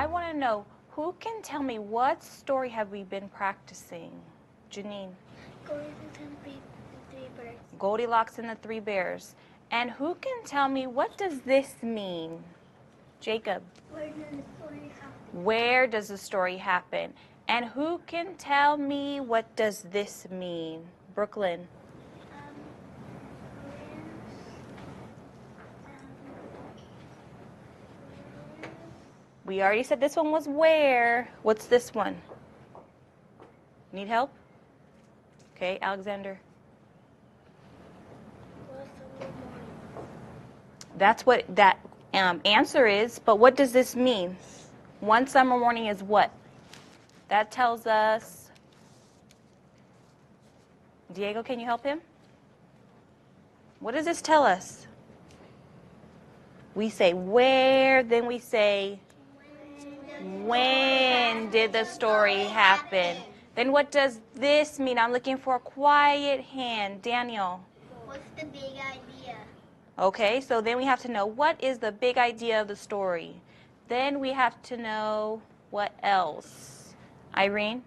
I want to know, who can tell me what story have we been practicing? Janine. Goldilocks and the Three Bears. And who can tell me, what does this mean? Jacob. Where does the story happen? And who can tell me, what does this mean? Brooklyn. We already said this one was where. What's this one? Need help? Okay, Alexander. That's what that answer is, but what does this mean? One summer morning is what? That tells us. Diego, can you help him? What does this tell us? We say where, then we say when did the story happen? Then what does this mean? I'm looking for a quiet hand. Daniel. What's the big idea? Okay, so then we have to know, what is the big idea of the story? Then we have to know what else? Irene?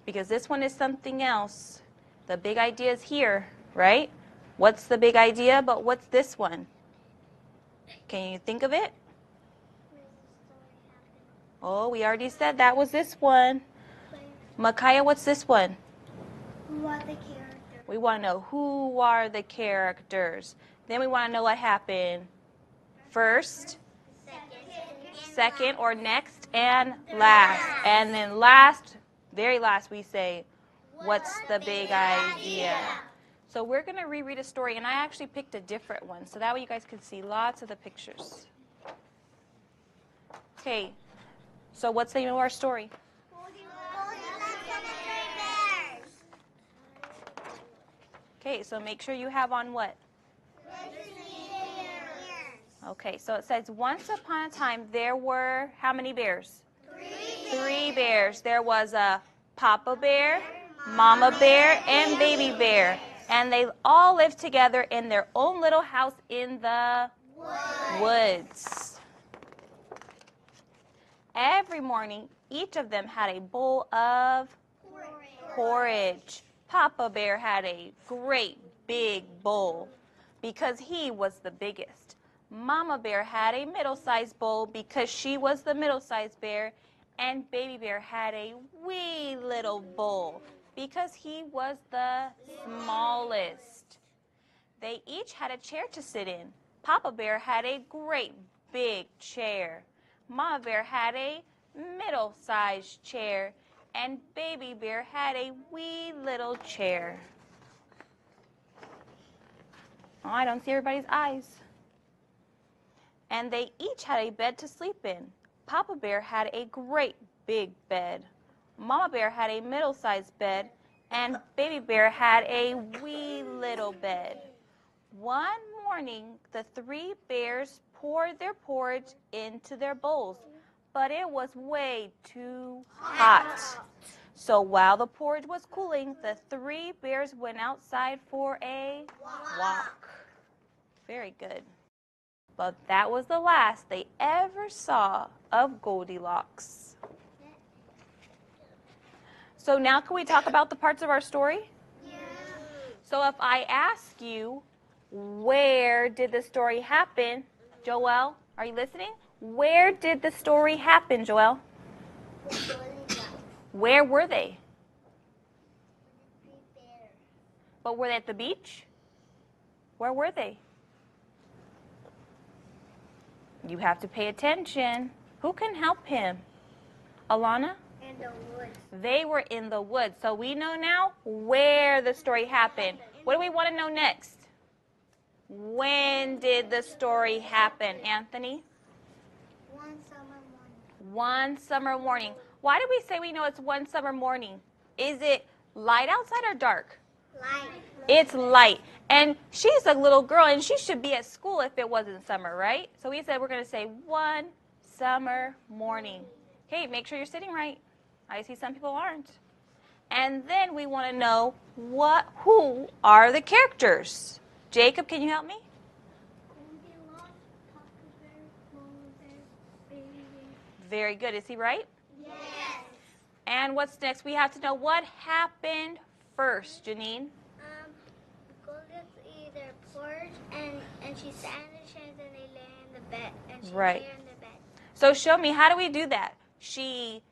Because this one is something else. The big idea is here, right? What's the big idea, but what's this one? Can you think of it? Oh, we already said that was this one. Micaiah, what's this one? Who are the characters? We want to know who are the characters. Then we want to know what happened first, second or next, and last. And then last, very last, we say, what's the big idea? So we're going to reread a story, and I actually picked a different one, so that way you guys can see lots of the pictures. Okay, so what's the name of our story? Okay, so make sure you have on what? Okay, so it says, once upon a time there were how many bears? Three bears. There was a Papa Bear, Mama Bear, and Baby Bear. And they all lived together in their own little house in the woods. Every morning, each of them had a bowl of porridge. Papa Bear had a great big bowl because he was the biggest. Mama Bear had a middle-sized bowl because she was the middle-sized bear. And Baby Bear had a wee little bowl because he was the smallest. They each had a chair to sit in. Papa Bear had a great big chair. Mama Bear had a middle-sized chair. And Baby Bear had a wee little chair. Oh, I don't see everybody's eyes. And they each had a bed to sleep in. Papa Bear had a great big bed. Mama Bear had a middle-sized bed. And Baby Bear had a wee little bed. One morning, the three bears poured their porridge into their bowls, but it was way too hot. So while the porridge was cooling, the three bears went outside for a walk. Very good. But that was the last they ever saw of Goldilocks. So now can we talk about the parts of our story? Yeah. So if I ask you, where did the story happen? Joel, are you listening? Where did the story happen, Joel? Where were they? But were they at the beach? Where were they? You have to pay attention. Who can help him? Alana? In the woods. They were in the woods. So we know now where the story happened. What do we want to know next? When did the story happen, Anthony? One summer morning. One summer morning. Why do we say we know it's one summer morning? Is it light outside or dark? Light. It's light. And she's a little girl, and she should be at school if it wasn't summer, right? So we said we're going to say one summer morning. Okay, make sure you're sitting right. I see some people aren't. And then we want to know who are the characters. Jacob, can you help me? Goldilocks, Papa Bear, Very good. Is he right? Yes. And what's next? We have to know what happened first, Janine. Gold gets either porridge and she sat in the chairs and they lay in the bed and she Right. lay in the bed. So show me, how do we do that? She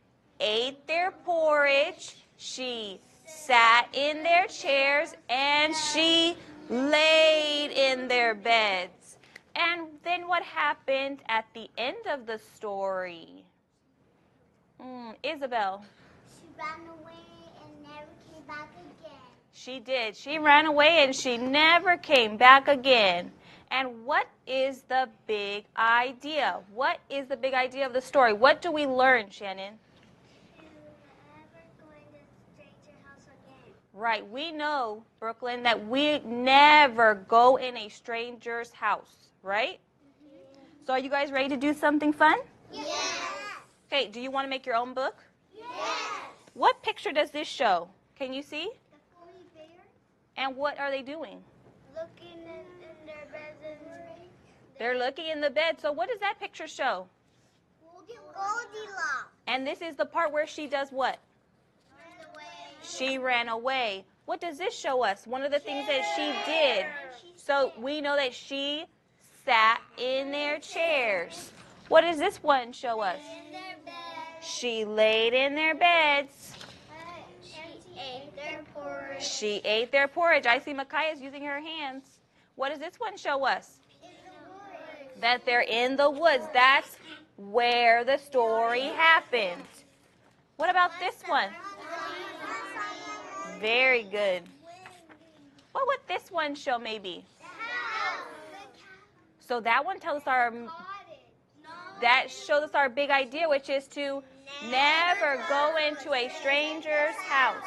ate their porridge, she sat in their chairs, and she laid in their beds. And then what happened at the end of the story? Isabel. She ran away and never came back again. She did. She ran away and she never came back again. And what is the big idea? What is the big idea of the story? What do we learn, Shannon? To never go into a stranger house again. Right. We know, Brooklyn, that we never go in a stranger's house, right? So are you guys ready to do something fun? Yes. Okay, do you want to make your own book? Yes. What picture does this show? Can you see? The Goldie Bear And what are they doing? looking in their beds and They're looking in the bed. So what does that picture show? Goldilocks And this is the part where she does what? ran away. She ran away. What does this show us? One of the things that she did. So we know that she sat in their chairs. What does this one show us? In their bed. She laid in their beds. She ate their porridge. She ate their porridge. I see Micaiah's using her hands. What does this one show us? In the woods. That they're in the woods. That's where the story happened. What about this one? Very good. What would this one show maybe? So that one tells us that shows us our big idea, which is to never go into a stranger's house.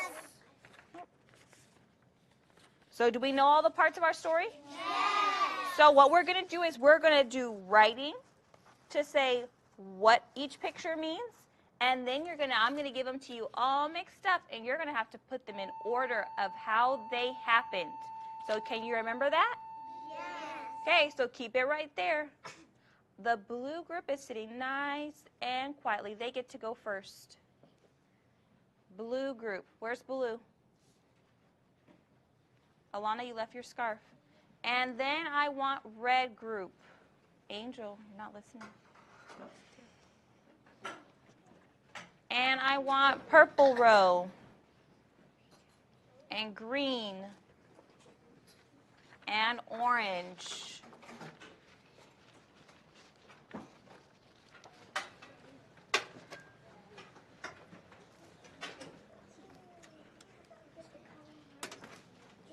So do we know all the parts of our story? So what we're going to do is we're going to do writing to say what each picture means, and then I'm going to give them to you all mixed up, and you're going to have to put them in order of how they happened. So can you remember that? Yes. Okay, so keep it right there. The blue group is sitting nice and quietly. They get to go first. Blue group. Where's Blue? Alana, you left your scarf. And then I want red group. Angel, you're not listening. And I want purple row. And green. And orange.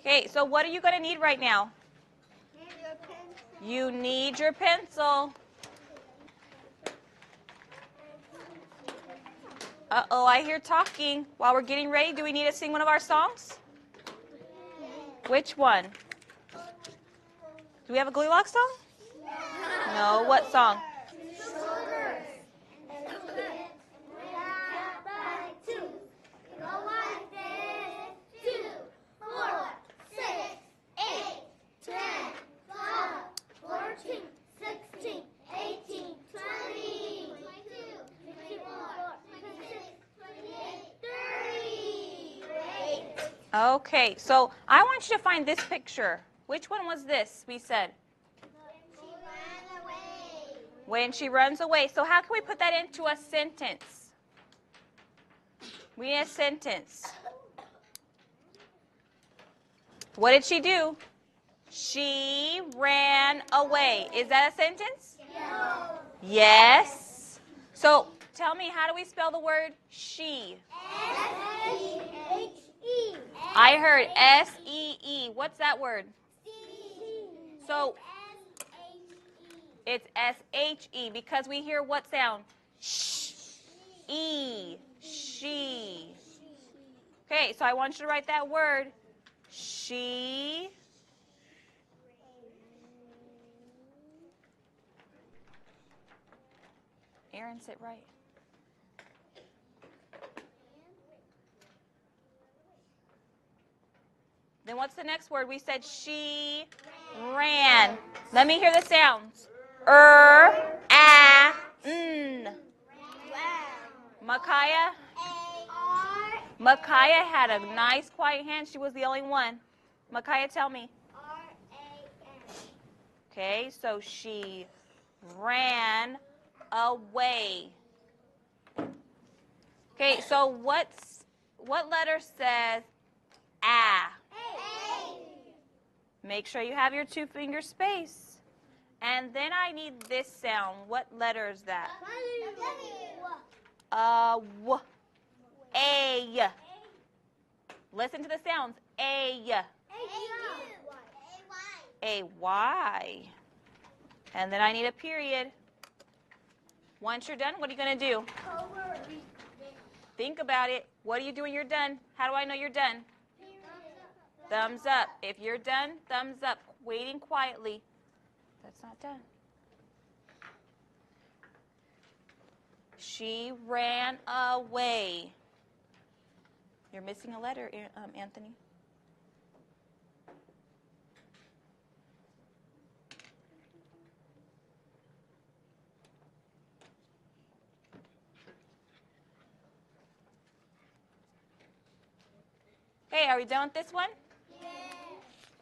Okay, so what are you going to need right now? You need your pencil. Uh-oh, I hear talking. While we're getting ready, do we need to sing one of our songs? Which one? Do we have a Goldilocks song? No, what song? Okay, so I want you to find this picture. Which one was this, we said? She ran away. When she runs away. So how can we put that into a sentence? We need a sentence. What did she do? She ran away. Is that a sentence? No. Yes. So tell me, how do we spell the word she? S-E-H-E. I heard S-E-E. What's that word? So it's S-H-E because we hear what sound? Sh. E. She. Okay, so I want you to write that word. She. Aaron, sit right. Then what's the next word? We said she ran. Let me hear the sounds. N. Micaiah? R. Micaiah had a nice quiet hand. She was the only one. Micaiah, tell me. R-A-N. Okay, so she ran away. Okay, so what letter says ah? Make sure you have your 2-finger space. And then I need this sound. What letter is that? W. A. Listen to the sounds. A. A Y. And then I need a period. Once you're done, what are you going to do? Think about it. What do you do when you're done? How do I know you're done? Thumbs up. If you're done, thumbs up. Waiting quietly. That's not done. She ran away. You're missing a letter, Anthony. Okay, are we done with this one?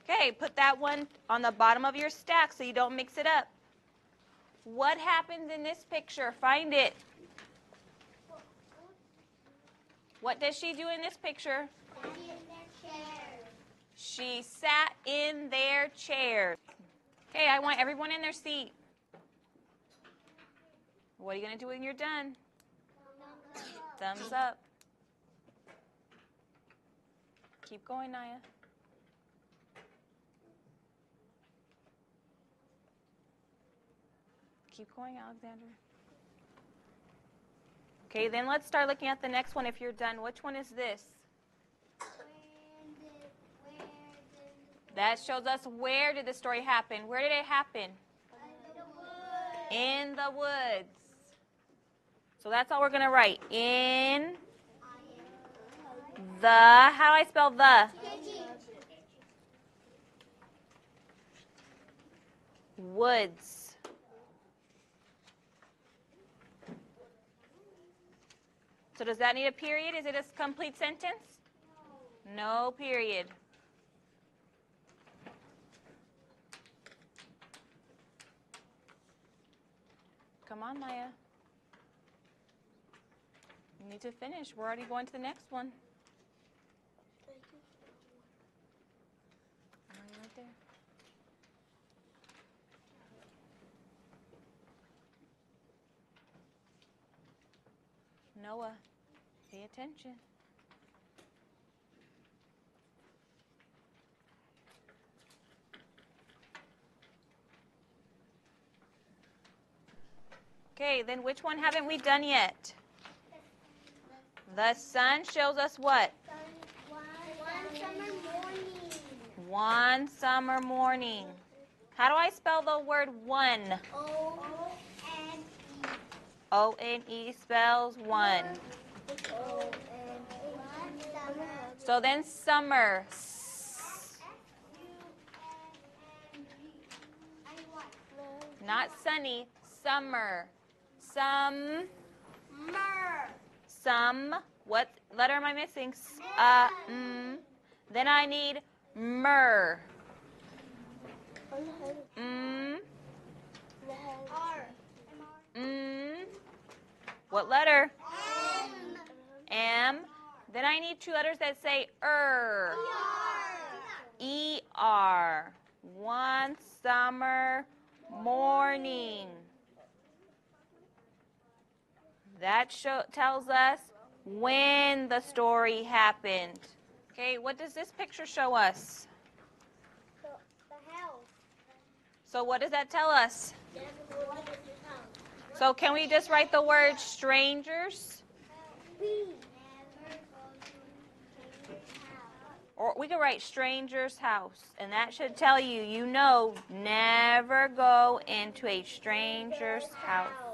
Okay, put that one on the bottom of your stack so you don't mix it up. What happens in this picture? Find it. What does she do in this picture? She sat in their chairs. Okay, I want everyone in their seat. What are you going to do when you're done? Thumbs up. Keep going, Naya. Keep going, Alexander. Okay, then let's start looking at the next one if you're done. Which one is this? That shows us where did the story happen. Where did it happen? In the woods. So that's all we're going to write. In the, how do I spell the? Woods. So does that need a period? Is it a complete sentence? No period. Come on, Maya. You need to finish. We're already going to the next one. Right there. Noah, pay attention. Okay, then which one haven't we done yet? The sun shows us what? One summer morning. One summer morning. How do I spell the word one? O-N-E. O-N-E spells one. So then summer. Not sunny, summer. Some. What letter am I missing? Then I need mer. What letter? M. Then I need 2 letters that say E-R. One summer morning. That tells us when the story happened. Okay, what does this picture show us? The house. So what does that tell us? So can we just write the word strangers? Or we could write stranger's house. And that should tell you, you know, never go into a stranger's house.